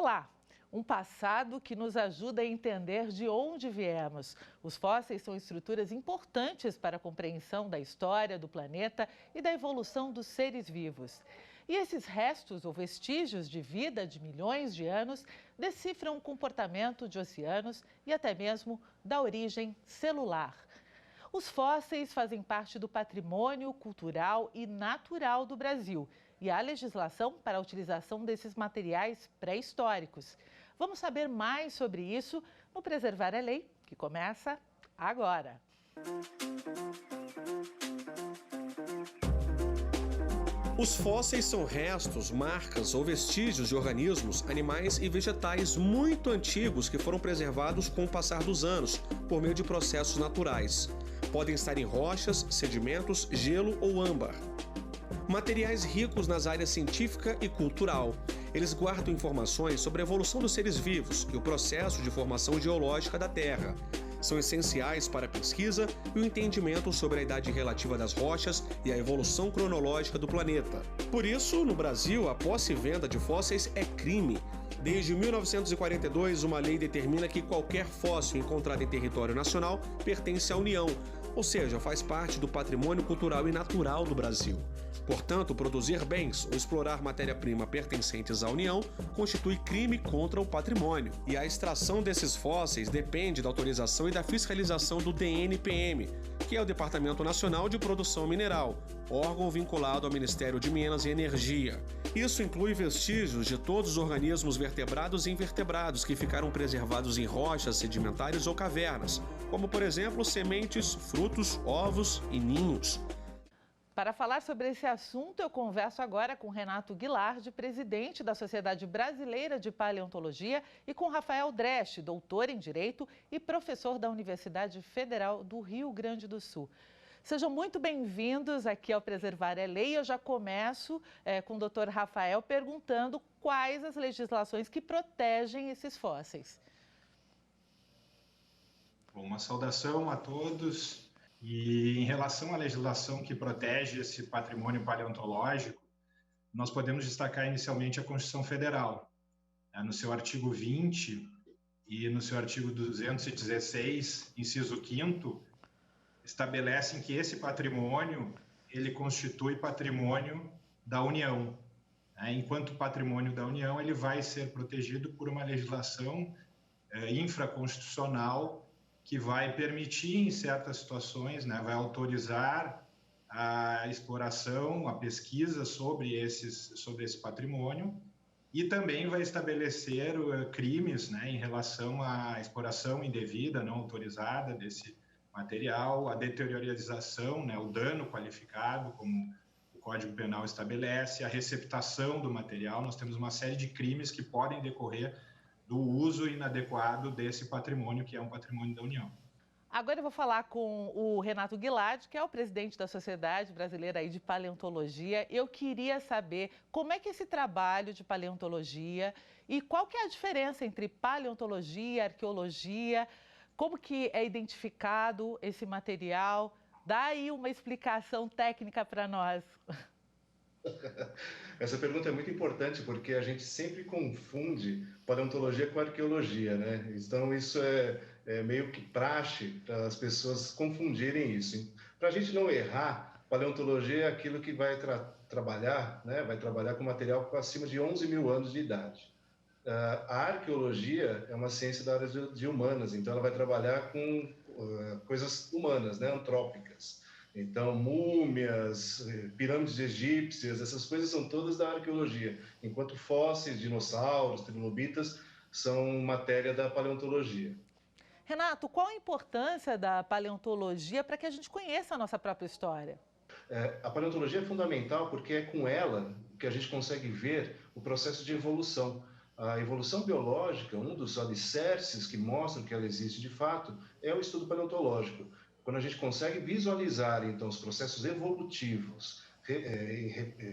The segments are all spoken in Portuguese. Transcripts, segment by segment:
Olá! Um passado que nos ajuda a entender de onde viemos. Os fósseis são estruturas importantes para a compreensão da história do planeta e da evolução dos seres vivos. E esses restos ou vestígios de vida de milhões de anos decifram o comportamento de oceanos e até mesmo da origem celular. Os fósseis fazem parte do patrimônio cultural e natural do Brasil e há legislação para a utilização desses materiais pré-históricos. Vamos saber mais sobre isso no Preservar é Lei, que começa agora. Os fósseis são restos, marcas ou vestígios de organismos, animais e vegetais muito antigos que foram preservados com o passar dos anos, por meio de processos naturais. Podem estar em rochas, sedimentos, gelo ou âmbar. Materiais ricos nas áreas científica e cultural. Eles guardam informações sobre a evolução dos seres vivos e o processo de formação geológica da Terra. São essenciais para a pesquisa e o entendimento sobre a idade relativa das rochas e a evolução cronológica do planeta. Por isso, no Brasil, a posse e venda de fósseis é crime. Desde 1942, uma lei determina que qualquer fóssil encontrado em território nacional pertence à União, ou seja, faz parte do patrimônio cultural e natural do Brasil. Portanto, produzir bens ou explorar matéria-prima pertencentes à União constitui crime contra o patrimônio. E a extração desses fósseis depende da autorização e da fiscalização do DNPM, que é o Departamento Nacional de Produção Mineral, órgão vinculado ao Ministério de Minas e Energia. Isso inclui vestígios de todos os organismos vertebrados e invertebrados que ficaram preservados em rochas sedimentares ou cavernas, como, por exemplo, sementes, frutos, ovos e ninhos. Para falar sobre esse assunto, eu converso agora com Renato Guilard, presidente da Sociedade Brasileira de Paleontologia, e com Rafael Dresch, doutor em Direito e professor da Universidade Federal do Rio Grande do Sul. Sejam muito bem-vindos aqui ao Preservar é Lei. Eu já começo com o doutor Rafael perguntando quais as legislações que protegem esses fósseis. Bom, uma saudação a todos. E em relação à legislação que protege esse patrimônio paleontológico, nós podemos destacar inicialmente a Constituição Federal. No seu artigo 20 e no seu artigo 216, inciso 5º, estabelecem que esse patrimônio ele constitui patrimônio da União. Enquanto patrimônio da União, ele vai ser protegido por uma legislação infraconstitucional que vai permitir, em certas situações, vai autorizar a exploração, a pesquisa sobre esse patrimônio e também vai estabelecer crimes em relação à exploração indevida, não autorizada desse material, a deteriorização, o dano qualificado, como o Código Penal estabelece, a receptação do material. Nós temos uma série de crimes que podem decorrer do uso inadequado desse patrimônio, que é um patrimônio da União. Agora eu vou falar com o Renato Guilard, que é o presidente da Sociedade Brasileira de Paleontologia. Eu queria saber como é que esse trabalho de paleontologia e qual que é a diferença entre paleontologia, arqueologia, como que é identificado esse material. Dá aí uma explicação técnica para nós. Essa pergunta é muito importante porque a gente sempre confunde paleontologia com arqueologia, né? Então isso é meio que praxe para as pessoas confundirem isso. Para a gente não errar, paleontologia é aquilo que vai trabalhar, né? Vai trabalhar com material com acima de 11 mil anos de idade. A arqueologia é uma ciência da área de humanas, então ela vai trabalhar com coisas humanas, né? Antrópicas. Então, múmias, pirâmides egípcias, essas coisas são todas da arqueologia, enquanto fósseis, dinossauros, trilobitas são matéria da paleontologia. Renato, qual a importância da paleontologia para que a gente conheça a nossa própria história? A paleontologia é fundamental porque é com ela que a gente consegue ver o processo de evolução. A evolução biológica, um dos alicerces que mostram que ela existe de fato, é o estudo paleontológico. Quando a gente consegue visualizar, então, os processos evolutivos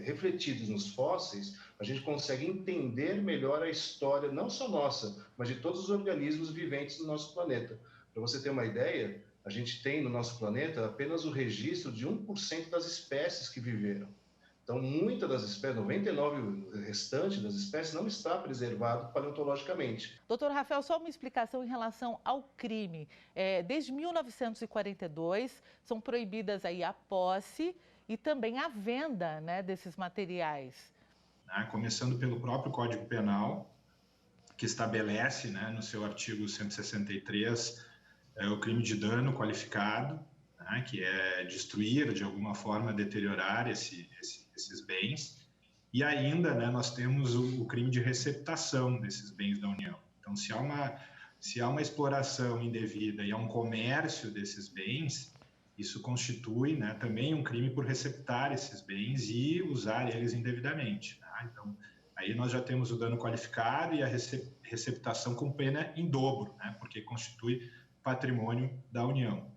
refletidos nos fósseis, a gente consegue entender melhor a história, não só nossa, mas de todos os organismos viventes do nosso planeta. Para você ter uma ideia, a gente tem no nosso planeta apenas o registro de 1% das espécies que viveram. Então, muitas das espécies, 99% restante das espécies, não está preservado paleontologicamente. Doutor Rafael, só uma explicação em relação ao crime. Desde 1942, são proibidas aí a posse e também a venda, né, desses materiais. Começando pelo próprio Código Penal, que estabelece, né, no seu artigo 163, o crime de dano qualificado, né, que é destruir, de alguma forma, deteriorar esses bens. E ainda, né, nós temos o crime de receptação desses bens da União. Então, se há uma exploração indevida e há um comércio desses bens, isso constitui, né, também um crime por receptar esses bens e usar eles indevidamente. Tá? Então, aí nós já temos o dano qualificado e a receptação com pena em dobro, né, porque constitui patrimônio da União.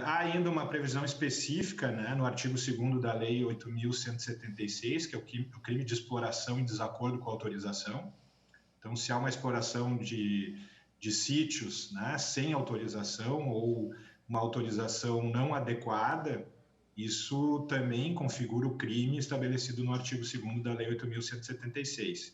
Há ainda uma previsão específica, né, no artigo 2º da Lei 8.176, que é o crime de exploração em desacordo com a autorização. Então, se há uma exploração de sítios, né, sem autorização ou uma autorização não adequada, isso também configura o crime estabelecido no artigo 2º da Lei 8.176.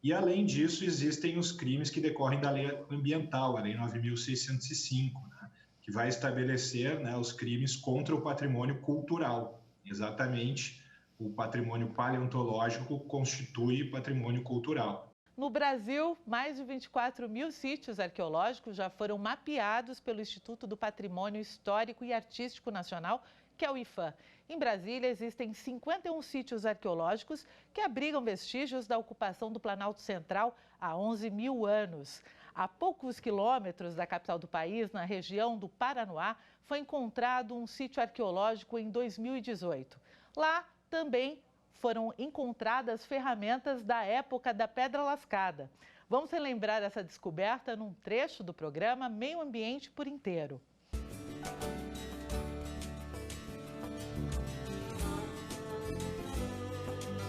E, além disso, existem os crimes que decorrem da lei ambiental, a Lei 9.605, né, que vai estabelecer, né, os crimes contra o patrimônio cultural. Exatamente, o patrimônio paleontológico constitui patrimônio cultural. No Brasil, mais de 24 mil sítios arqueológicos já foram mapeados pelo Instituto do Patrimônio Histórico e Artístico Nacional, que é o IPHAN. Em Brasília, existem 51 sítios arqueológicos que abrigam vestígios da ocupação do Planalto Central há 11 mil anos. A poucos quilômetros da capital do país, na região do Paranoá, foi encontrado um sítio arqueológico em 2018. Lá também foram encontradas ferramentas da época da Pedra Lascada. Vamos relembrar essa descoberta num trecho do programa Meio Ambiente por Inteiro.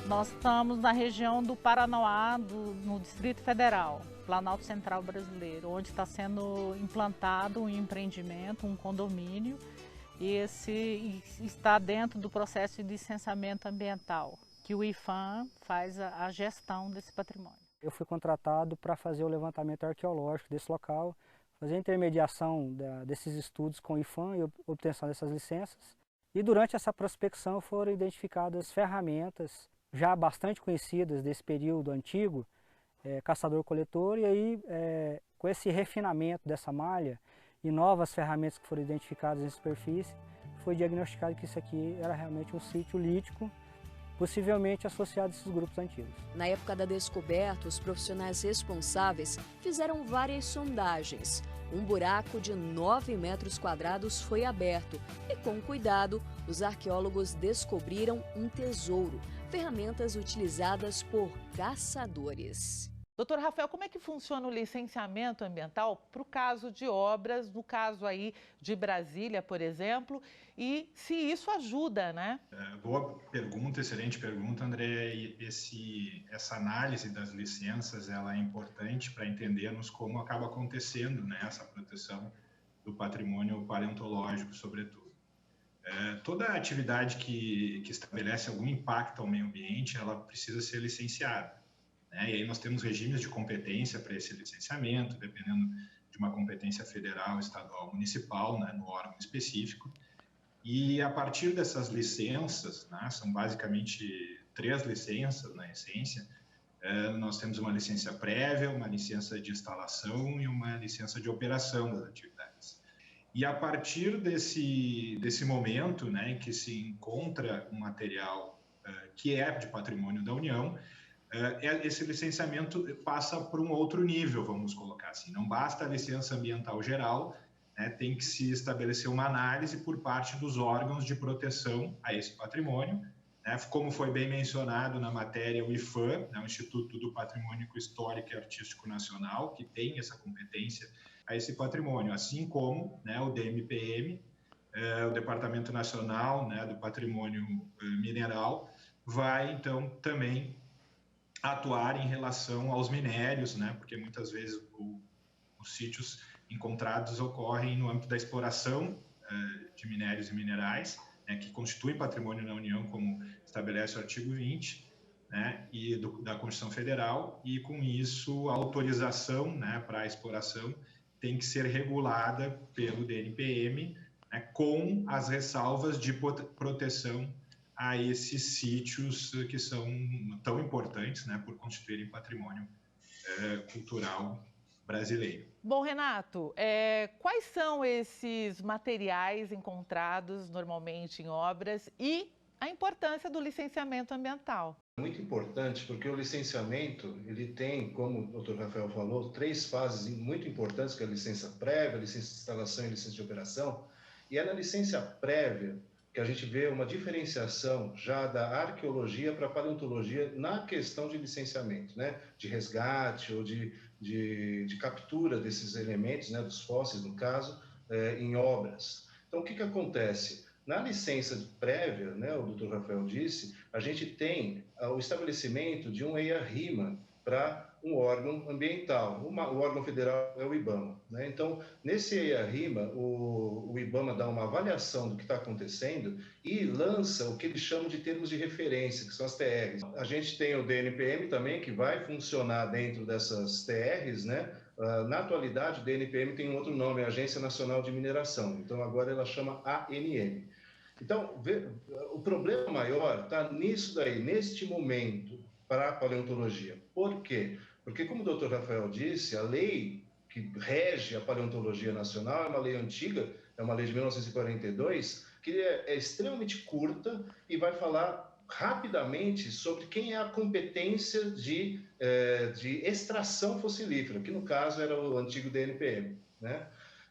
Nós estamos na região do Paranoá, no Distrito Federal, Planalto Central brasileiro, onde está sendo implantado um empreendimento, um condomínio, e esse está dentro do processo de licenciamento ambiental, que o IPHAN faz a gestão desse patrimônio. Eu fui contratado para fazer o levantamento arqueológico desse local, fazer a intermediação desses estudos com o IPHAN e obtenção dessas licenças. E durante essa prospecção foram identificadas ferramentas já bastante conhecidas desse período antigo, caçador-coletor, e aí com esse refinamento dessa malha e novas ferramentas que foram identificadas em superfície, foi diagnosticado que isso aqui era realmente um sítio lítico, possivelmente associado a esses grupos antigos. Na época da descoberta, os profissionais responsáveis fizeram várias sondagens. Um buraco de 9 metros quadrados foi aberto e, com cuidado, os arqueólogos descobriram um tesouro, ferramentas utilizadas por caçadores. Doutor Rafael, como é que funciona o licenciamento ambiental para o caso de obras, no caso aí de Brasília, por exemplo, e se isso ajuda, né? Boa pergunta, excelente pergunta, André. Essa análise das licenças, ela é importante para entendermos como acaba acontecendo, né, essa proteção do patrimônio paleontológico, sobretudo. Toda atividade que estabelece algum impacto ao meio ambiente, ela precisa ser licenciada. E aí nós temos regimes de competência para esse licenciamento, dependendo de uma competência federal, estadual, municipal, né, no órgão específico. E a partir dessas licenças, né, são basicamente 3 licenças, na essência, nós temos uma licença prévia, uma licença de instalação e uma licença de operação das atividades. E a partir desse momento, né, em que se encontra um material que é de patrimônio da União, esse licenciamento passa por um outro nível, vamos colocar assim. Não basta a licença ambiental geral, né, tem que se estabelecer uma análise por parte dos órgãos de proteção a esse patrimônio, né, como foi bem mencionado na matéria, o IPHAN, né, o Instituto do Patrimônio Histórico e Artístico Nacional, que tem essa competência a esse patrimônio, assim como, né, o DMPM, o Departamento Nacional, né, do Patrimônio Mineral, vai então também atuar em relação aos minérios, né, porque muitas vezes os sítios encontrados ocorrem no âmbito da exploração de minérios e minerais, né, que constituem patrimônio na União, como estabelece o artigo 20, né, da Constituição Federal, e com isso a autorização, né, para a exploração tem que ser regulada pelo DNPM, né, com as ressalvas de proteção a esses sítios que são tão importantes, né, por constituírem patrimônio cultural brasileiro. Bom, Renato, quais são esses materiais encontrados normalmente em obras e a importância do licenciamento ambiental? Muito importante, porque o licenciamento, ele tem, como o Dr. Rafael falou, 3 fases muito importantes, que é a licença prévia, a licença de instalação e a licença de operação. E é na licença prévia que a gente vê uma diferenciação já da arqueologia para a paleontologia na questão de licenciamento, né? De resgate ou de captura desses elementos, né? Dos fósseis, no caso, em obras. Então, o que acontece? Na licença prévia, né, o Dr. Rafael disse, a gente tem o estabelecimento de um EIA-RIMA para um órgão ambiental. O órgão federal é o IBAMA, né? Então, nesse EIA-RIMA, o IBAMA dá uma avaliação do que está acontecendo e lança o que eles chamam de termos de referência, que são as TRs. A gente tem o DNPM também, que vai funcionar dentro dessas TRs, né? Na atualidade, o DNPM tem um outro nome, a Agência Nacional de Mineração. Então, agora ela chama ANM. Então, o problema maior está nisso daí, neste momento, para a paleontologia. Por quê? Porque, como o Dr. Rafael disse, a lei que rege a paleontologia nacional é uma lei antiga, é uma lei de 1942, que é extremamente curta e vai falar rapidamente sobre quem é a competência de extração fossilífera, que no caso era o antigo DNPM, né?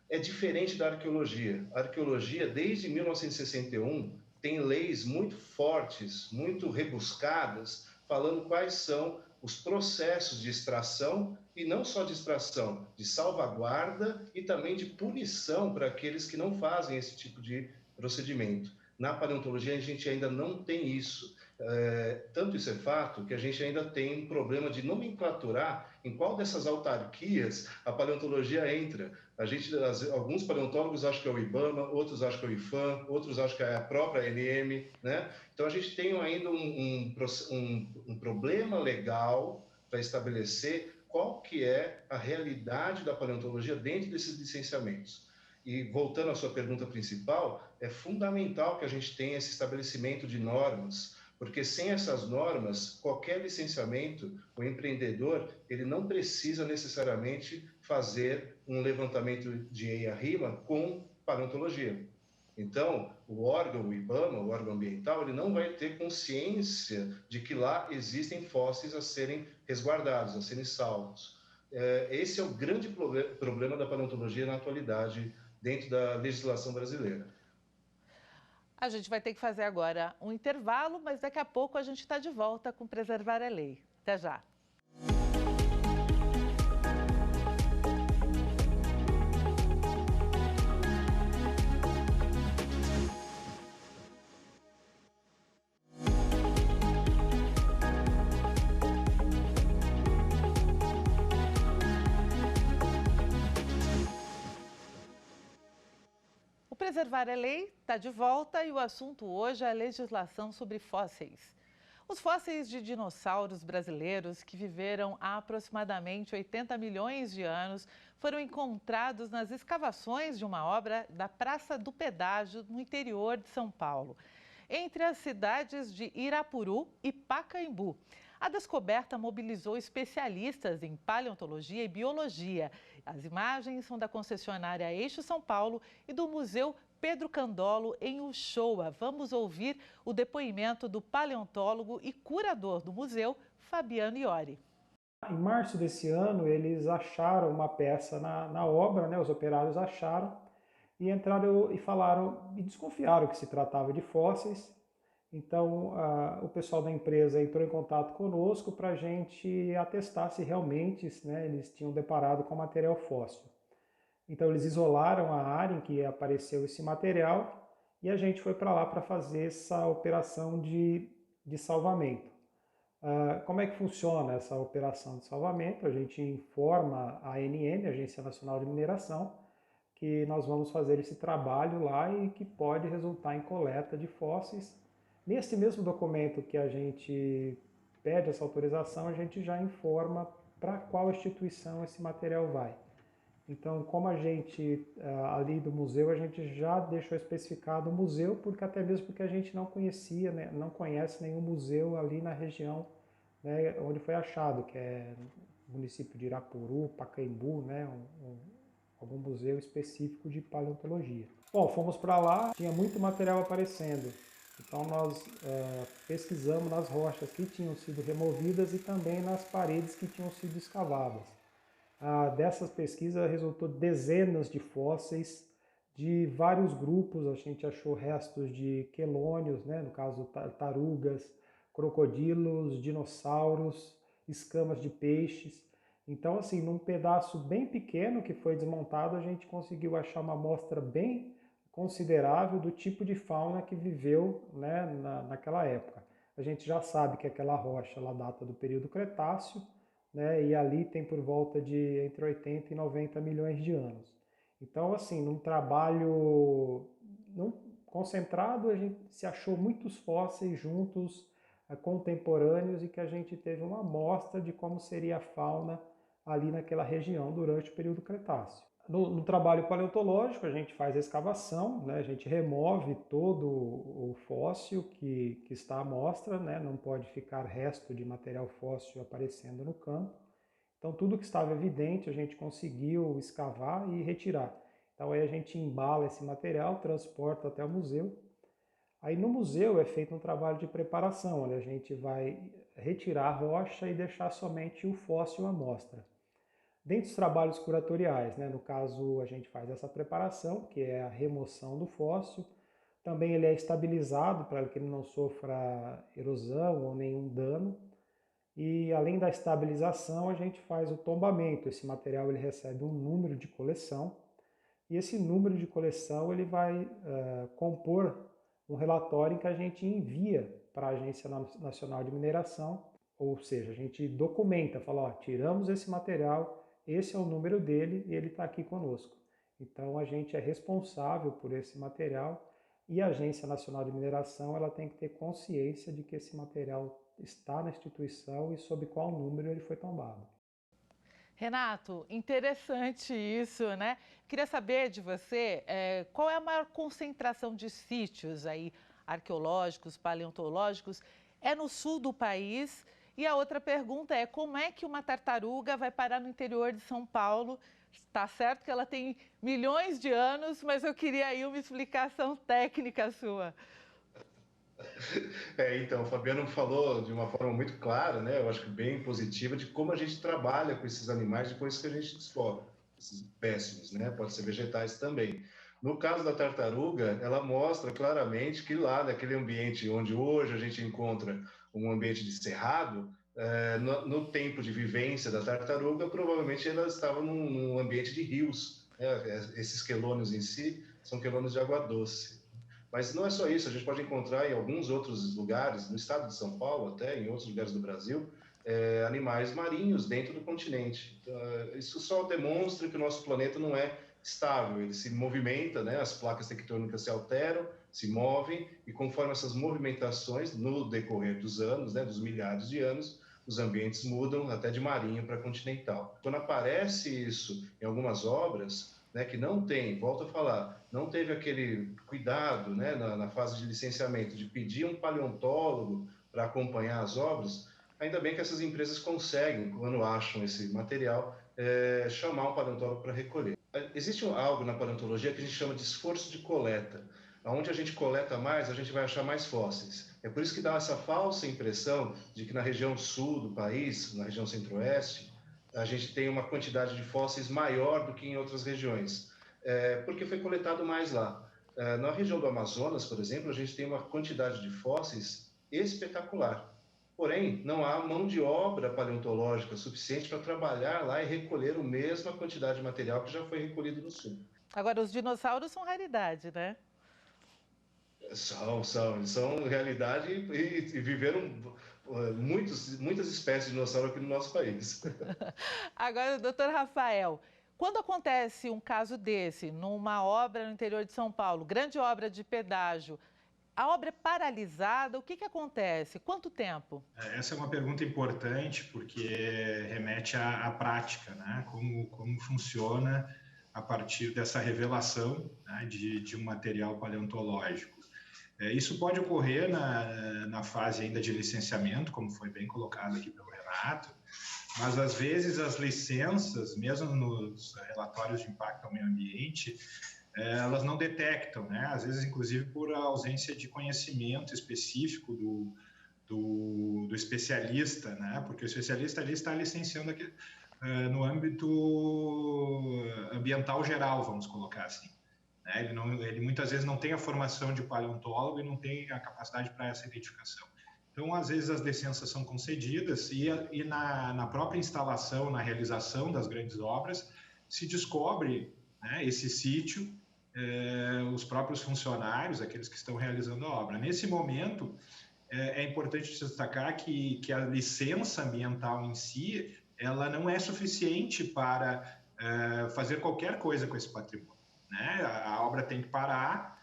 É diferente da arqueologia. A arqueologia, desde 1961, tem leis muito fortes, muito rebuscadas, falando quais são os processos de extração, e não só de extração, de salvaguarda e também de punição para aqueles que não fazem esse tipo de procedimento. Na paleontologia, a gente ainda não tem isso. Tanto isso é fato que a gente ainda tem um problema de nomenclaturar em qual dessas autarquias a paleontologia entra. Alguns paleontólogos acham que é o IBAMA, outros acham que é o IFAM, outros acham que é a própria ANM, né? Então a gente tem ainda um problema legal para estabelecer qual que é a realidade da paleontologia dentro desses licenciamentos. E voltando à sua pergunta principal, é fundamental que a gente tenha esse estabelecimento de normas, porque sem essas normas, qualquer licenciamento, o empreendedor, ele não precisa necessariamente fazer um levantamento de EIA-RIMA com paleontologia. Então, o órgão, o IBAMA, o órgão ambiental, ele não vai ter consciência de que lá existem fósseis a serem resguardados, a serem salvos. Esse é o grande problema da paleontologia na atualidade, dentro da legislação brasileira. A gente vai ter que fazer agora um intervalo, mas daqui a pouco a gente está de volta com Preservar a Lei. Até já! Preservar a Lei está de volta e o assunto hoje é a legislação sobre fósseis. Os fósseis de dinossauros brasileiros que viveram há aproximadamente 80 milhões de anos foram encontrados nas escavações de uma obra da Praça do Pedágio, no interior de São Paulo, entre as cidades de Irapuru e Pacaembu. A descoberta mobilizou especialistas em paleontologia e biologia. As imagens são da concessionária Eixo São Paulo e do Museu Pedro Candolo, em Uchoa. Vamos ouvir o depoimento do paleontólogo e curador do museu, Fabiano Iori. Em março desse ano, eles acharam uma peça na obra, né? Os operários acharam e entraram e falaram e desconfiaram que se tratava de fósseis. Então, o pessoal da empresa entrou em contato conosco para a gente atestar se realmente, né, eles tinham deparado com material fóssil. Então, eles isolaram a área em que apareceu esse material e a gente foi para lá para fazer essa operação de salvamento. Como é que funciona essa operação de salvamento? A gente informa a ANM, Agência Nacional de Mineração, que nós vamos fazer esse trabalho lá e que pode resultar em coleta de fósseis. Nesse mesmo documento que a gente pede essa autorização, a gente já informa para qual instituição esse material vai. Então, como a gente, ali do museu, a gente já deixou especificado o museu, porque até mesmo porque a gente não conhecia, né, não conhece nenhum museu ali na região, né, onde foi achado, que é o município de Irapuru, Pacaembu, né, algum museu específico de paleontologia. Bom, fomos para lá, tinha muito material aparecendo. Então nós pesquisamos nas rochas que tinham sido removidas e também nas paredes que tinham sido escavadas. Dessas pesquisas resultou dezenas de fósseis de vários grupos. A gente achou restos de quelônios, né? No caso tartarugas, crocodilos, dinossauros, escamas de peixes. Então, assim, num pedaço bem pequeno que foi desmontado, a gente conseguiu achar uma amostra bem considerável do tipo de fauna que viveu, né, naquela época. A gente já sabe que aquela rocha ela data do período Cretáceo, né, e ali tem por volta de entre 80 e 90 milhões de anos. Então, assim, num trabalho concentrado, a gente se achou muitos fósseis juntos, contemporâneos, e que a gente teve uma amostra de como seria a fauna ali naquela região durante o período Cretáceo. No trabalho paleontológico, a gente faz a escavação, né? A gente remove todo o fóssil que está à mostra, né? Não pode ficar resto de material fóssil aparecendo no campo. Então, tudo que estava evidente, a gente conseguiu escavar e retirar. Então, aí a gente embala esse material, transporta até o museu. Aí no museu é feito um trabalho de preparação, onde a gente vai retirar a rocha e deixar somente o fóssil à mostra. Dentro dos trabalhos curatoriais, né, no caso a gente faz essa preparação, que é a remoção do fóssil. Também ele é estabilizado para que ele não sofra erosão ou nenhum dano. E além da estabilização, a gente faz o tombamento. Esse material ele recebe um número de coleção. E esse número de coleção ele vai compor um relatório em que a gente envia para a Agência Nacional de Mineração. Ou seja, a gente documenta, fala, ó, tiramos esse material, esse é o número dele e ele está aqui conosco. Então a gente é responsável por esse material e a Agência Nacional de Mineração ela tem que ter consciência de que esse material está na instituição e sob qual número ele foi tombado. Renato, interessante isso, né? Queria saber de você qual é a maior concentração de sítios aí arqueológicos, paleontológicos, é no sul do país? E a outra pergunta é como é que uma tartaruga vai parar no interior de São Paulo? Está certo que ela tem milhões de anos, mas eu queria aí uma explicação técnica sua. Então, o Fabiano falou de uma forma muito clara, né? Eu acho que bem positiva, de como a gente trabalha com esses animais depois que a gente descobre, esses espécimes, né? Pode ser vegetais também. No caso da tartaruga, ela mostra claramente que lá naquele ambiente onde hoje a gente encontra um ambiente de cerrado, no tempo de vivência da tartaruga, provavelmente ela estava num ambiente de rios. Esses quelônios em si são quelônios de água doce. Mas não é só isso, a gente pode encontrar em alguns outros lugares, no estado de São Paulo, até em outros lugares do Brasil, animais marinhos dentro do continente. Isso só demonstra que o nosso planeta não é estável, ele se movimenta, né? As placas tectônicas se alteram, se movem, e conforme essas movimentações, no decorrer dos anos, né, dos milhares de anos, os ambientes mudam até de marinho para continental. Quando aparece isso em algumas obras, né, que não tem, volto a falar, não teve aquele cuidado, né, na fase de licenciamento, de pedir um paleontólogo para acompanhar as obras, ainda bem que essas empresas conseguem, quando acham esse material, chamar um paleontólogo para recolher. Existe algo na paleontologia que a gente chama de esforço de coleta. Onde a gente coleta mais, a gente vai achar mais fósseis. É por isso que dá essa falsa impressão de que na região sul do país, na região centro-oeste, a gente tem uma quantidade de fósseis maior do que em outras regiões, porque foi coletado mais lá. Na região do Amazonas, por exemplo, a gente tem uma quantidade de fósseis espetacular. Porém, não há mão de obra paleontológica suficiente para trabalhar lá e recolher a mesma quantidade de material que já foi recolhido no sul. Agora, os dinossauros são raridade, né? Eles são realidade e viveram muitas espécies de dinossauro aqui no nosso país. Agora, doutor Rafael, Quando acontece um caso desse, numa obra no interior de São Paulo, grande obra de pedágio, a obra é paralisada, o que acontece? Quanto tempo? Essa é uma pergunta importante, porque remete à prática, né? Como funciona a partir dessa revelação, né, de um material paleontológico. Isso pode ocorrer na fase ainda de licenciamento, como foi bem colocado aqui pelo Renato, mas às vezes as licenças, mesmo nos relatórios de impacto ao meio ambiente, elas não detectam, né? Às vezes, inclusive, por ausência de conhecimento específico do especialista, né? Porque o especialista ali está licenciando aqui, no âmbito ambiental geral, vamos colocar assim. Né? Ele muitas vezes não tem a formação de paleontólogo e não tem a capacidade para essa identificação. Então, às vezes, as licenças são concedidas e na própria instalação, na realização das grandes obras, se descobre, né, esse sítio, os próprios funcionários, aqueles que estão realizando a obra. Nesse momento, é importante destacar que a licença ambiental em si, ela não é suficiente para fazer qualquer coisa com esse patrimônio, né? A obra tem que parar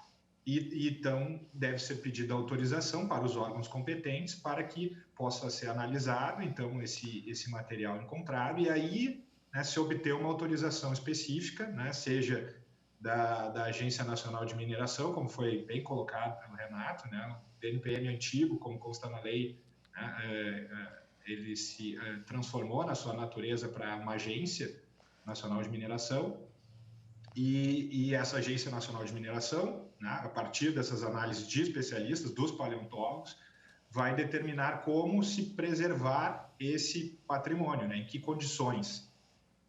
e então deve ser pedida autorização para os órgãos competentes para que possa ser analisado, então, esse material encontrado e aí, né, se obter uma autorização específica, né, seja da Agência Nacional de Mineração, como foi bem colocado pelo Renato, né, o DNPM antigo, como consta na lei, né, ele se transformou na sua natureza para uma Agência Nacional de Mineração, e essa Agência Nacional de Mineração, né, a partir dessas análises de especialistas, dos paleontólogos, vai determinar como se preservar esse patrimônio, né, em que condições.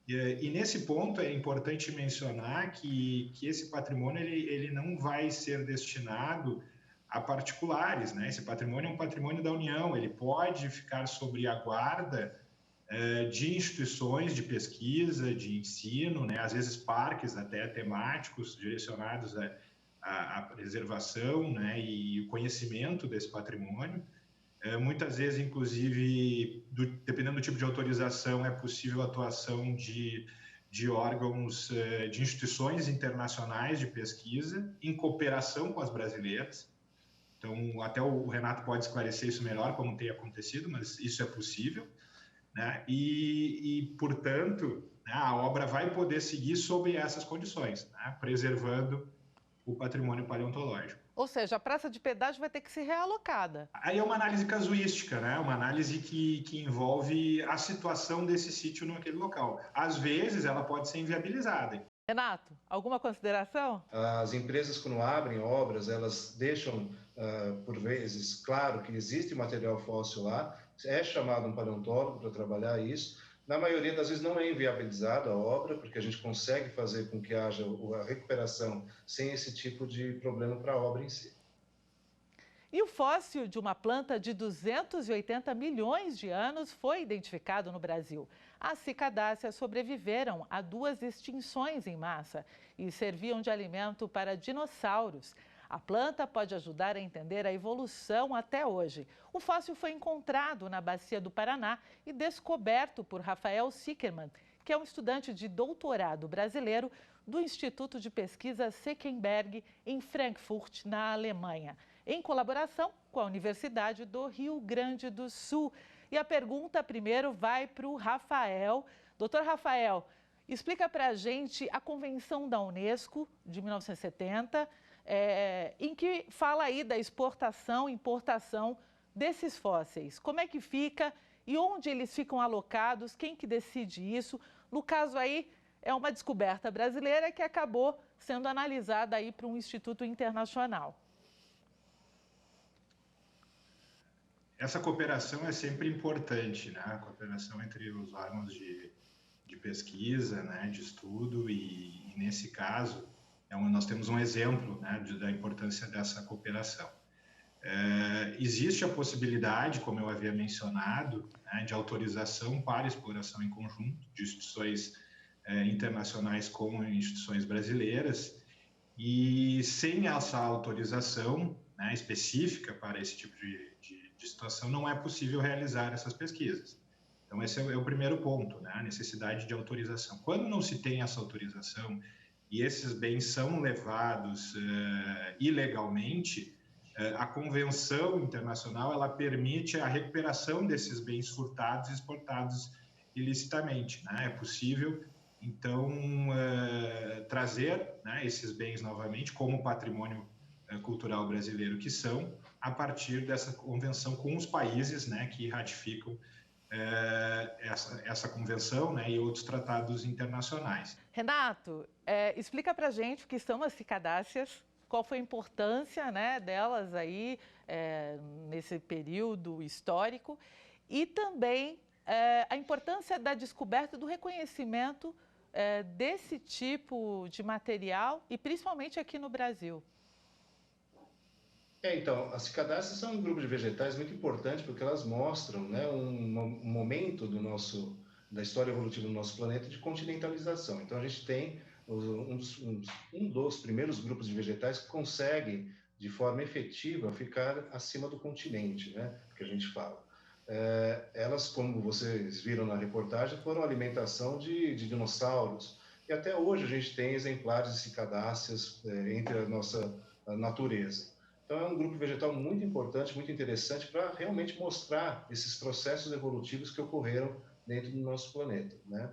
E nesse ponto é importante mencionar que esse patrimônio ele não vai ser destinado a particulares, né? Esse patrimônio é um patrimônio da União, ele pode ficar sob a guarda de instituições de pesquisa, de ensino, né? Às vezes parques até temáticos direcionados à preservação, né? E o conhecimento desse patrimônio. Muitas vezes, inclusive, dependendo do tipo de autorização, é possível a atuação de órgãos, de instituições internacionais de pesquisa, em cooperação com as brasileiras. Então, até o Renato pode esclarecer isso melhor, como tem acontecido, mas isso é possível, né? Portanto, né, a obra vai poder seguir sob essas condições, né, preservando o patrimônio paleontológico. Ou seja, a praça de pedágio vai ter que ser realocada. Aí é uma análise casuística, né? Uma análise que envolve a situação desse sítio naquele local. Às vezes, ela pode ser inviabilizada. Renato, alguma consideração? As empresas, quando abrem obras, elas deixam, por vezes, claro que existe material fóssil lá, é chamado um paleontólogo para trabalhar isso. Na maioria das vezes não é inviabilizada a obra, porque a gente consegue fazer com que haja a recuperação sem esse tipo de problema para a obra em si. E o fóssil de uma planta de 280 milhões de anos foi identificado no Brasil. As cicadáceas sobreviveram a 2 extinções em massa e serviam de alimento para dinossauros. A planta pode ajudar a entender a evolução até hoje. O fóssil foi encontrado na Bacia do Paraná e descoberto por Rafael Sickermann, que é um estudante de doutorado brasileiro do Instituto de Pesquisa Senckenberg, em Frankfurt, na Alemanha, em colaboração com a Universidade do Rio Grande do Sul. E a pergunta primeiro vai para o Rafael. Doutor Rafael, explica para a gente a Convenção da Unesco de 1970, em que fala aí da exportação e importação desses fósseis. Como é que fica e onde eles ficam alocados? Quem que decide isso? No caso aí, é uma descoberta brasileira que acabou sendo analisada aí para um instituto internacional. Essa cooperação é sempre importante, né? A cooperação entre os órgãos de pesquisa, né? De estudo e nesse caso, nós temos um exemplo, né, da importância dessa cooperação. Existe a possibilidade, como eu havia mencionado, né, de autorização para exploração em conjunto de instituições internacionais com instituições brasileiras, e sem essa autorização, né, específica para esse tipo de situação, não é possível realizar essas pesquisas. Então, esse é o primeiro ponto, né? A necessidade de autorização. Quando não se tem essa autorização e esses bens são levados ilegalmente, a Convenção Internacional ela permite a recuperação desses bens furtados e exportados ilicitamente, né? É possível, então, trazer, né, esses bens novamente como patrimônio cultural brasileiro que são, a partir dessa convenção com os países, né, que ratificam essa convenção, né, e outros tratados internacionais. Renato, explica para a gente o que são as cicadáceas, qual foi a importância, né, delas aí nesse período histórico e também a importância da descoberta do reconhecimento desse tipo de material e principalmente aqui no Brasil. Então, as cicadáceas são um grupo de vegetais muito importante porque elas mostram, né, um momento da história evolutiva do nosso planeta de continentalização. Então, a gente tem um dos primeiros grupos de vegetais que conseguem, de forma efetiva, ficar acima do continente, né, que a gente fala. Elas, como vocês viram na reportagem, foram alimentação de dinossauros. E até hoje a gente tem exemplares de cicadáceas entre a nossa natureza. Então, é um grupo vegetal muito importante, muito interessante para realmente mostrar esses processos evolutivos que ocorreram dentro do nosso planeta, né?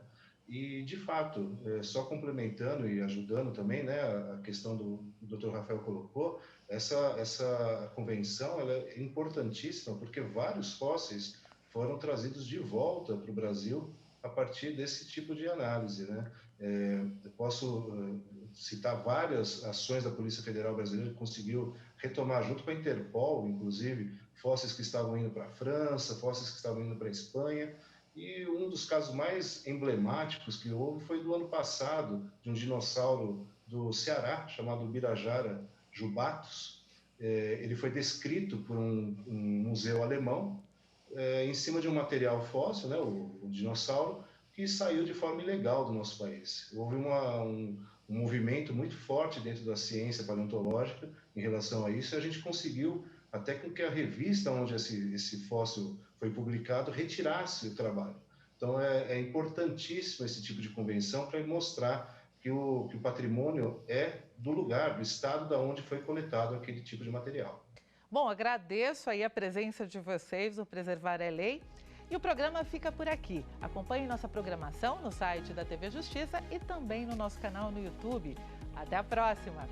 E, de fato, só complementando e ajudando também, né, a questão do Dr. Rafael colocou, essa convenção ela é importantíssima porque vários fósseis foram trazidos de volta para o Brasil a partir desse tipo de análise, né? Eu posso citar várias ações da Polícia Federal Brasileira que conseguiu retomar, junto com a Interpol, inclusive, fósseis que estavam indo para a França, fósseis que estavam indo para a Espanha. E um dos casos mais emblemáticos que houve foi do ano passado, de um dinossauro do Ceará, chamado Birajara jubatus. Ele foi descrito por um museu alemão, em cima de um material fóssil, né, o dinossauro, que saiu de forma ilegal do nosso país. Houve um movimento muito forte dentro da ciência paleontológica em relação a isso, e a gente conseguiu, até com que a revista onde esse fóssil foi publicado, retirasse o trabalho. Então, é importantíssimo esse tipo de convenção para mostrar que o patrimônio é do lugar, do estado da onde foi coletado aquele tipo de material. Bom, agradeço aí a presença de vocês no Preservar é Lei. E o programa fica por aqui. Acompanhe nossa programação no site da TV Justiça e também no nosso canal no YouTube. Até a próxima!